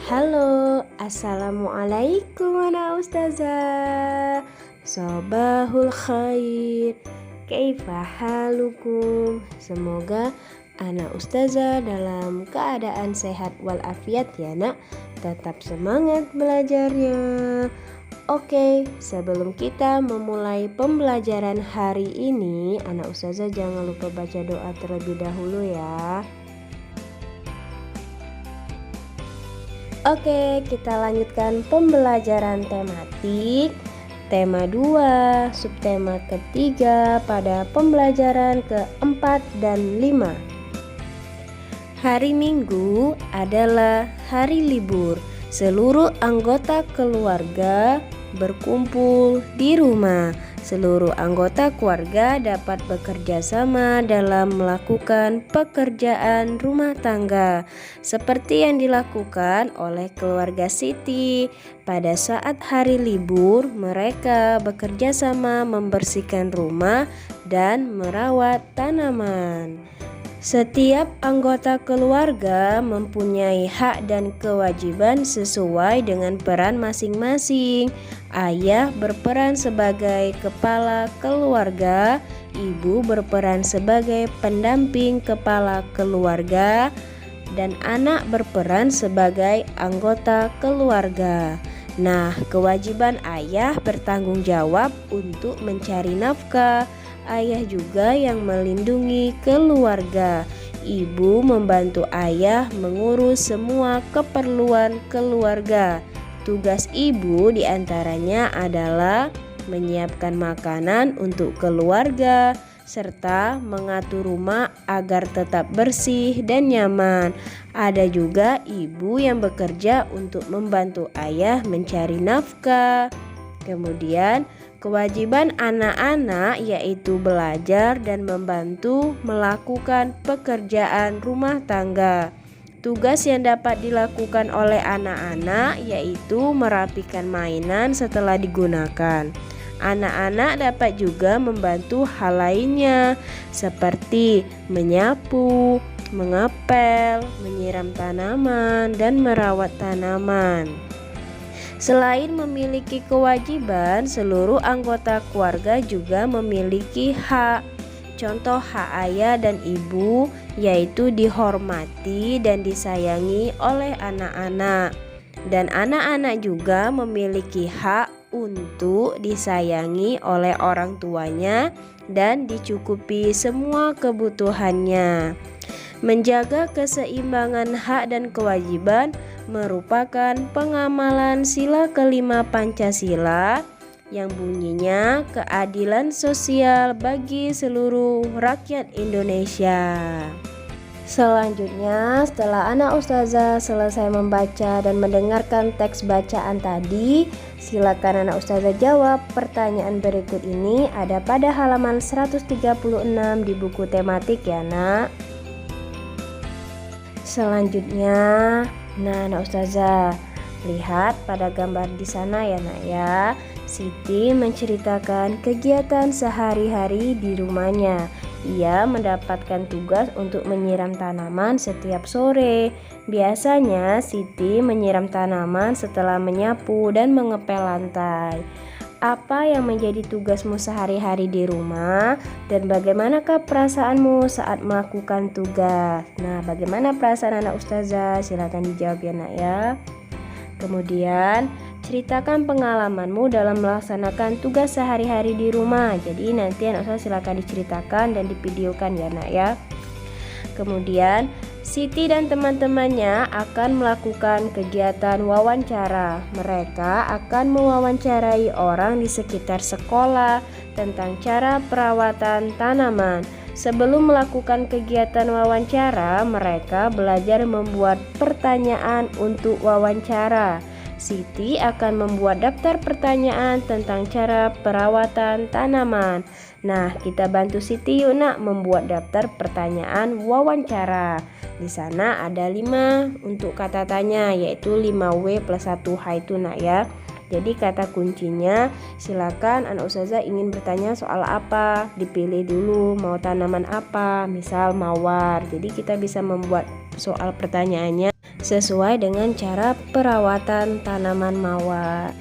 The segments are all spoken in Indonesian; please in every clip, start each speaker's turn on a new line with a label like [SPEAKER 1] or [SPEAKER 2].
[SPEAKER 1] Halo, assalamualaikum anak ustazah. Sobahul khair. Kaifa halukum? Semoga anak ustazah dalam keadaan sehat walafiat ya nak. Tetap semangat belajarnya. Oke, sebelum kita memulai pembelajaran hari ini, anak ustazah jangan lupa baca doa terlebih dahulu ya. Oke, kita lanjutkan pembelajaran tematik tema 2, subtema ketiga pada pembelajaran keempat dan 5. Hari Minggu adalah hari libur. Seluruh anggota keluarga berkumpul di rumah. Seluruh anggota keluarga dapat bekerja sama dalam melakukan pekerjaan rumah tangga seperti yang dilakukan oleh keluarga Siti. Pada saat hari libur, mereka bekerja sama membersihkan rumah dan merawat tanaman. Setiap anggota keluarga mempunyai hak dan kewajiban sesuai dengan peran masing-masing. Ayah berperan sebagai kepala keluarga, ibu berperan sebagai pendamping kepala keluarga, dan anak berperan sebagai anggota keluarga. Nah, kewajiban ayah bertanggung jawab untuk mencari nafkah. Ayah juga yang melindungi keluarga. Ibu membantu ayah mengurus semua keperluan keluarga. Tugas ibu diantaranya adalah menyiapkan makanan untuk keluarga serta mengatur rumah agar tetap bersih dan nyaman. Ada juga ibu yang bekerja untuk membantu ayah mencari nafkah. Kemudian kewajiban anak-anak yaitu belajar dan membantu melakukan pekerjaan rumah tangga. Tugas yang dapat dilakukan oleh anak-anak yaitu merapikan mainan setelah digunakan. Anak-anak dapat juga membantu hal lainnya seperti menyapu, mengepel, menyiram tanaman, dan merawat tanaman. Selain memiliki kewajiban, seluruh anggota keluarga juga memiliki hak. Contoh hak ayah dan ibu yaitu dihormati dan disayangi oleh anak-anak. Dan anak-anak juga memiliki hak untuk disayangi oleh orang tuanya dan dicukupi semua kebutuhannya. Menjaga keseimbangan hak dan kewajiban merupakan pengamalan sila kelima Pancasila yang bunyinya keadilan sosial bagi seluruh rakyat Indonesia. Selanjutnya, setelah anak ustazah selesai membaca dan mendengarkan teks bacaan tadi, silakan anak ustazah jawab pertanyaan berikut ini. Ada pada halaman 136 di buku tematik ya nak. Selanjutnya, nah anak ustazah, lihat pada gambar di sana ya nak ya. Siti menceritakan kegiatan sehari-hari di rumahnya. Ia mendapatkan tugas untuk menyiram tanaman setiap sore. Biasanya Siti menyiram tanaman setelah menyapu dan mengepel lantai. Apa yang menjadi tugasmu sehari-hari di rumah dan bagaimanakah perasaanmu saat melakukan tugas? Nah, bagaimana perasaan anak ustazah? Silakan dijawab ya nak ya. Kemudian ceritakan pengalamanmu dalam melaksanakan tugas sehari-hari di rumah. Jadi nanti anak ustazah silakan diceritakan dan divideokan ya nak ya. Kemudian Siti dan teman-temannya akan melakukan kegiatan wawancara. Mereka akan mewawancarai orang di sekitar sekolah tentang cara perawatan tanaman. Sebelum melakukan kegiatan wawancara, mereka belajar membuat pertanyaan untuk wawancara. Siti akan membuat daftar pertanyaan tentang cara perawatan tanaman. Nah, kita bantu Siti yuk nak membuat daftar pertanyaan wawancara. Di sana ada 5 untuk kata tanya, yaitu 5W plus 1H itu nak ya. Jadi kata kuncinya, silakan anak ustazah ingin bertanya soal apa, dipilih dulu mau tanaman apa, misal mawar. Jadi kita bisa membuat soal pertanyaannya sesuai dengan cara perawatan tanaman mawar.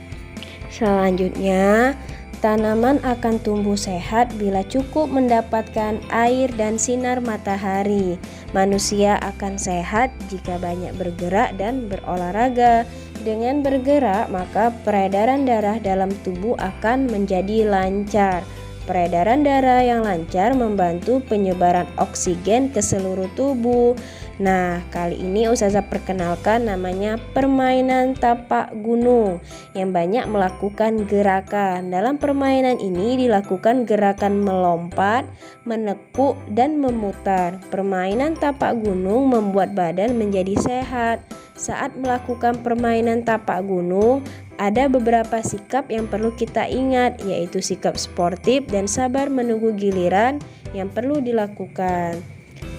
[SPEAKER 1] Selanjutnya, tanaman akan tumbuh sehat bila cukup mendapatkan air dan sinar matahari. Manusia akan sehat jika banyak bergerak dan berolahraga. Dengan bergerak, maka peredaran darah dalam tubuh akan menjadi lancar. Peredaran darah yang lancar membantu penyebaran oksigen ke seluruh tubuh. Nah, kali ini Ustazah perkenalkan namanya permainan tapak gunung yang banyak melakukan gerakan. Dalam permainan ini dilakukan gerakan melompat, menekuk, dan memutar. Permainan tapak gunung membuat badan menjadi sehat. Saat melakukan permainan tapak gunung, ada beberapa sikap yang perlu kita ingat, yaitu sikap sportif dan sabar menunggu giliran yang perlu dilakukan.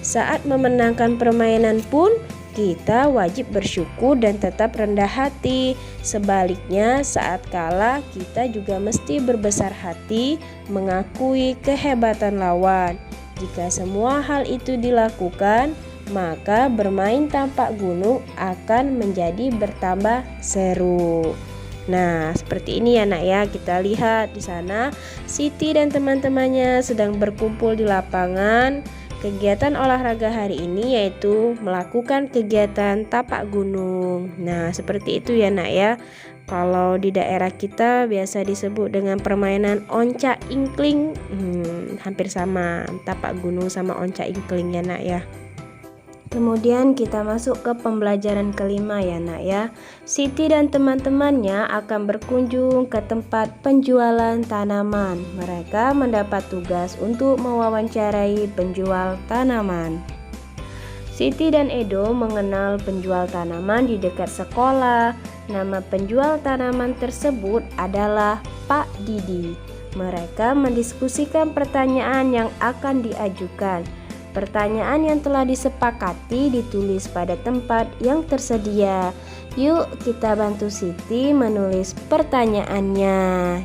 [SPEAKER 1] Saat memenangkan permainan pun, kita wajib bersyukur dan tetap rendah hati. Sebaliknya, saat kalah, kita juga mesti berbesar hati, mengakui kehebatan lawan. Jika semua hal itu dilakukan, maka bermain tapak gunung akan menjadi bertambah seru. Nah, seperti ini ya nak ya. Kita lihat di sana Siti dan teman-temannya sedang berkumpul di lapangan. Kegiatan olahraga hari ini yaitu melakukan kegiatan tapak gunung. Nah, seperti itu ya nak ya. Kalau di daerah kita biasa disebut dengan permainan onca ingkling. Hampir sama, tapak gunung sama onca ingkling ya nak ya. Kemudian kita masuk ke pembelajaran kelima ya nak ya. Siti dan teman-temannya akan berkunjung ke tempat penjualan tanaman. Mereka mendapat tugas untuk mewawancarai penjual tanaman. Siti dan Edo mengenal penjual tanaman di dekat sekolah. Nama penjual tanaman tersebut adalah Pak Didi. Mereka mendiskusikan pertanyaan yang akan diajukan. Pertanyaan yang telah disepakati ditulis pada tempat yang tersedia. Yuk kita bantu Siti menulis pertanyaannya.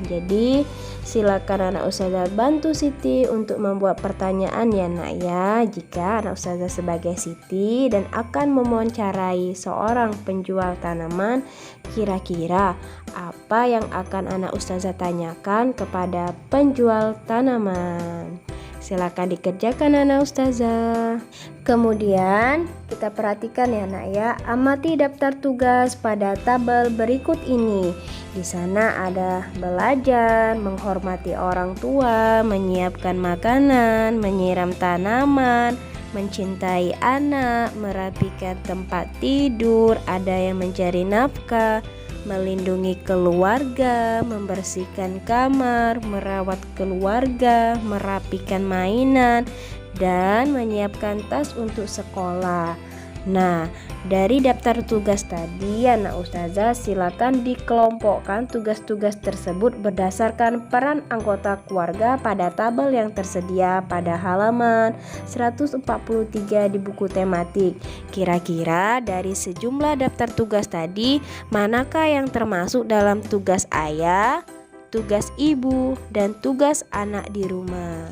[SPEAKER 1] Jadi silakan anak ustazah bantu Siti untuk membuat pertanyaan ya nak ya. Jika anak ustazah sebagai Siti dan akan mewawancarai seorang penjual tanaman, kira-kira apa yang akan anak ustazah tanyakan kepada penjual tanaman? Silakan dikerjakan anak ustazah. Kemudian kita perhatikan ya nak ya, amati daftar tugas pada tabel berikut ini. Di sana ada belajar, menghormati orang tua, menyiapkan makanan, menyiram tanaman, mencintai anak, merapikan tempat tidur, ada yang mencari nafkah, melindungi keluarga, membersihkan kamar, merawat keluarga, merapikan mainan, dan menyiapkan tas untuk sekolah. Nah, dari daftar tugas tadi anak ustazah silakan dikelompokkan tugas-tugas tersebut berdasarkan peran anggota keluarga pada tabel yang tersedia pada halaman 143 di buku tematik. Kira-kira dari sejumlah daftar tugas tadi, manakah yang termasuk dalam tugas ayah, tugas ibu, dan tugas anak di rumah?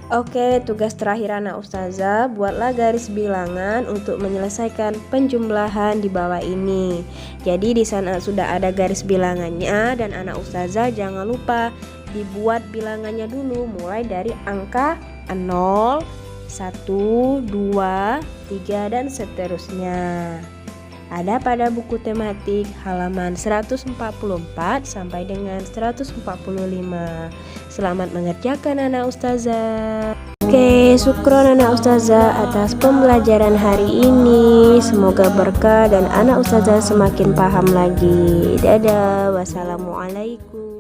[SPEAKER 1] Oke, tugas terakhir anak ustazah, buatlah garis bilangan untuk menyelesaikan penjumlahan di bawah ini. Jadi di sana sudah ada garis bilangannya dan anak ustazah jangan lupa dibuat bilangannya dulu mulai dari angka 0, 1, 2, 3 dan seterusnya. Ada pada buku tematik halaman 144 sampai dengan 145. Selamat mengerjakan anak ustazah. Oke, syukron anak ustazah atas pembelajaran hari ini. Semoga berkah dan anak ustazah semakin paham lagi. Dadah, wassalamualaikum.